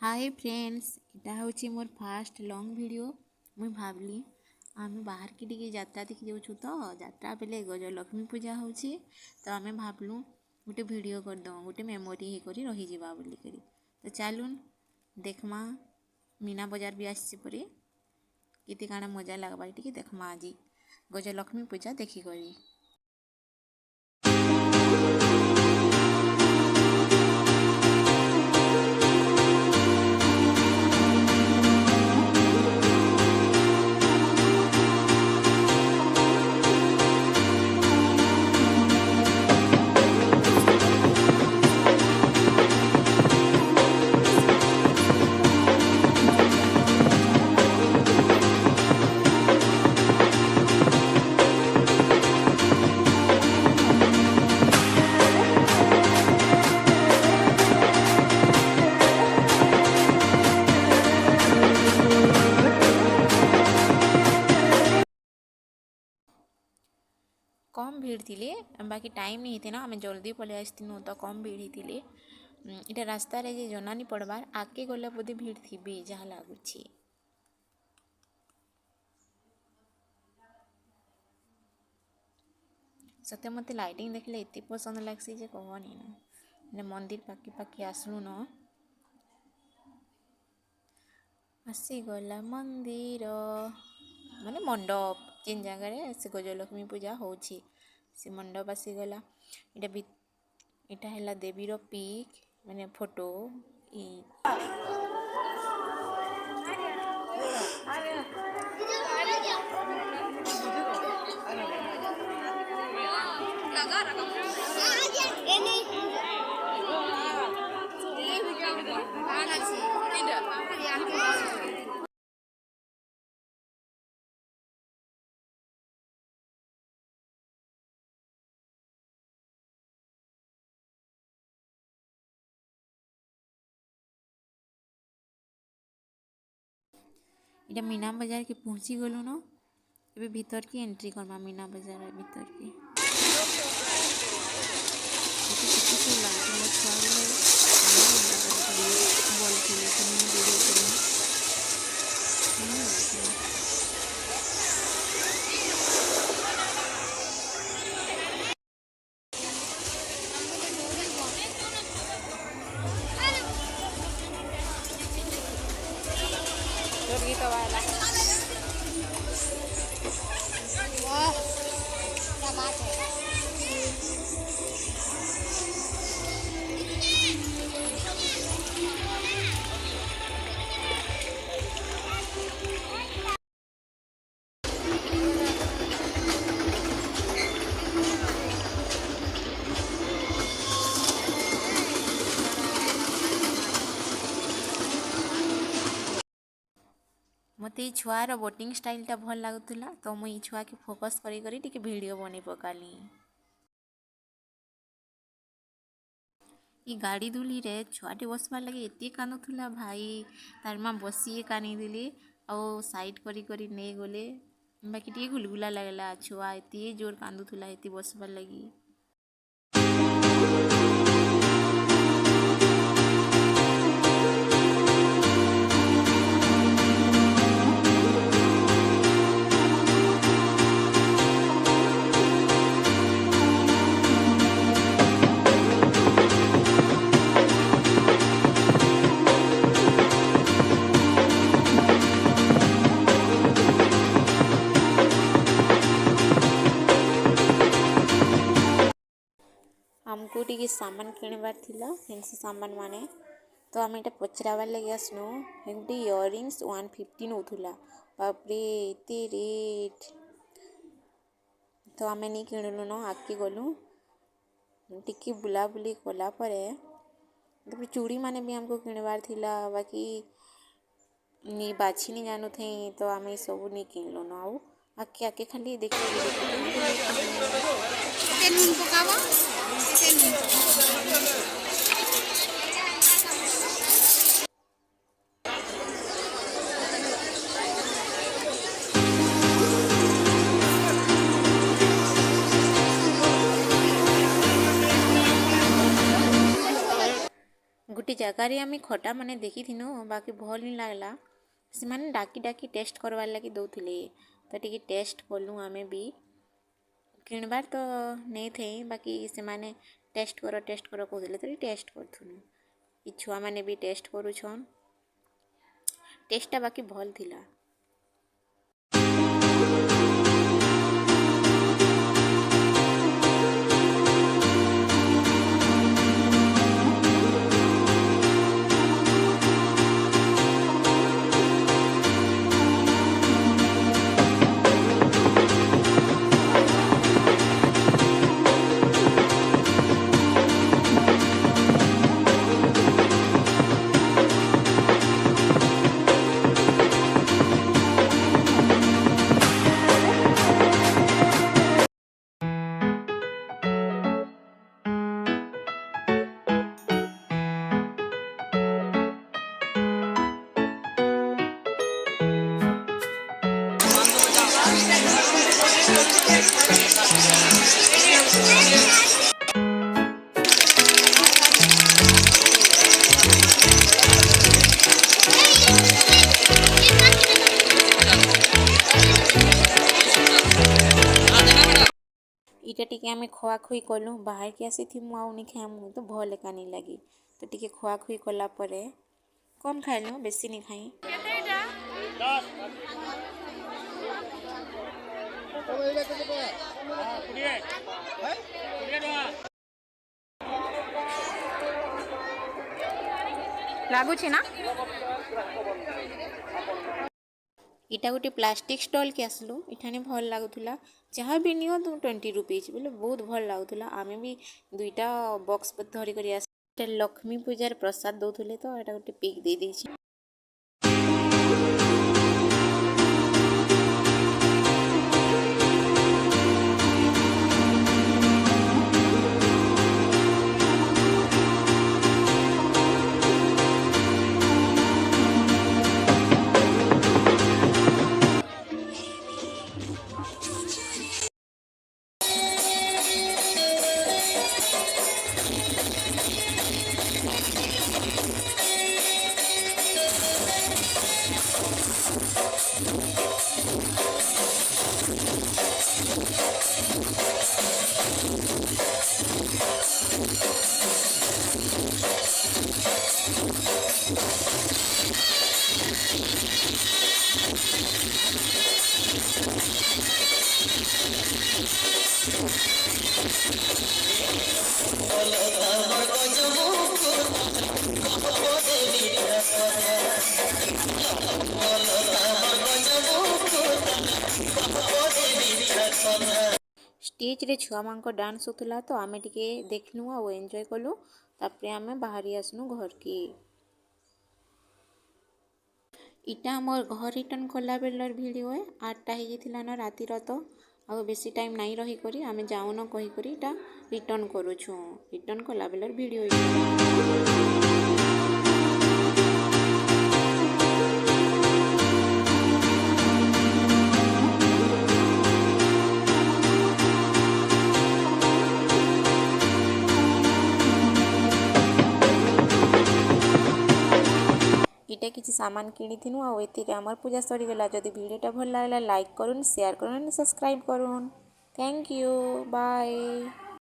Hi friends, इटा हूँ मोर fast long video. मुई भावली आम बाहर की टी यात्रा देखी जाऊँ तो यात्रा बेले गजलक्ष्मी पूजा होची तो आम भावलु गोटे वीडियो करद गोटे मेमोरी होकर रहीजा बोलिक। तो चलून देखमा मीना बजार भी आसी परी कितनी काଣା मजा लगवा टी देखमा आज गजलक्ष्मी पूजा देखिकी। कम भीड़ थी बाकी टाइम नहीं थे ना, आम जल्दी पलि आसनु तो कम भीड़ थी। इटा रास्ता रे जे जना नहीं पड़बार आगे गले बोधे भीड़ थी जहाँ लगुच। सत्य मत लाइटिंग देखले एत पसंद लगसी जे कहनी ना। मंदिर पाखी पाखी आसलु न आसीगला मंदिर माने मंडप जिन जगह से गजलक्ष्मी पूजा होची से मंडप आसीगला। इटा है देवीर पिक माने फोटो इटा मीना बाजार के पहुँची गलु न। ए भीतर की एंट्री करमा मीना बाजार भीतर की गीत वाला वाह क्या बात है। मत ये छुआर बोटिंग स्टाइलटा भल लगुला तो मुझे छुआ के फोकस करी टिके वीडियो बनी पकाली। ये गाड़ी दुली रे छुआटे बसबार लगे एत कानुला भाई तार माँ बसी कानी दिली और साइड करी नहीं गले बाकी टे गुलगुला लगला छुआ एत जोर कांदुला एत बसबार लगी। हमको टी सामान किणवार थिला फैंसी सामान माने तो आम एटा पचरावार लगे आसनु। गोटे इयरिंग्स 150 नौला बापरे एत रेट तो आम नहीं किणुलु न आगे गलु टिकी बुलाबुली कलापर चूड़ी माने भी हमको किणवार थिला बाकी नहीं बाछी नहीं जानू थे तो आम सब नहीं किणलु न आउ आके आके खाली देख गोटे गोटे जगार आम खटा मैंने देखी बाकी भल नहीं लगला से मैंने डाकी डाकी टेस्ट करवार लगी दौले तो टी टेस्ट कलु आम भी किणबार तो नहीं थे बाकी से मैंने टेस्ट कर कहते तो टेस्ट करूँ ये छुआ मैंने भी टेस्ट करुछन टेस्टा बाकी भल थिला। इटा टिके आम खुआखुई कलु बाहर के आसी थी मुझे खाए तो भल एका नहीं लगी तो टिके खुआखुई कला कम खाइलु बेसी नहीं खाई। लगुच ना इटा गोटे प्लास्टिक स्टॉल के आसलु इठाने भल लगुला जहाँ भी नियो 20 रुपीज बोले बहुत भल लगुला आमे भी दुईटा बॉक्स धरिक आस लक्ष्मी पूजार प्रसाद दौले तो यहाँ गोटे पिक दे देछि। स्टेज रे छुआ मान डांस होता तो आमे टिके देखलु आ एंजॉय कलु तापर आमे बाहरी आसनु घर की इटा मोर घर रिटर्न कला बेलर वीडियो है 8टा हो जाता राति तो आ बेसी टाइम नहीं रही करी आमे जाऊन कही करी इटा रिटर्न करूछु रिटर्न कला बेलर वीडियो इटा किसी सामान किनी थिनु आ एतिके हमर पूजा सरी गेला जदि वीडियोटा भल लागला लाइक करूँ शेयर करूँ सब्सक्राइब करूँ थैंक यू बाय।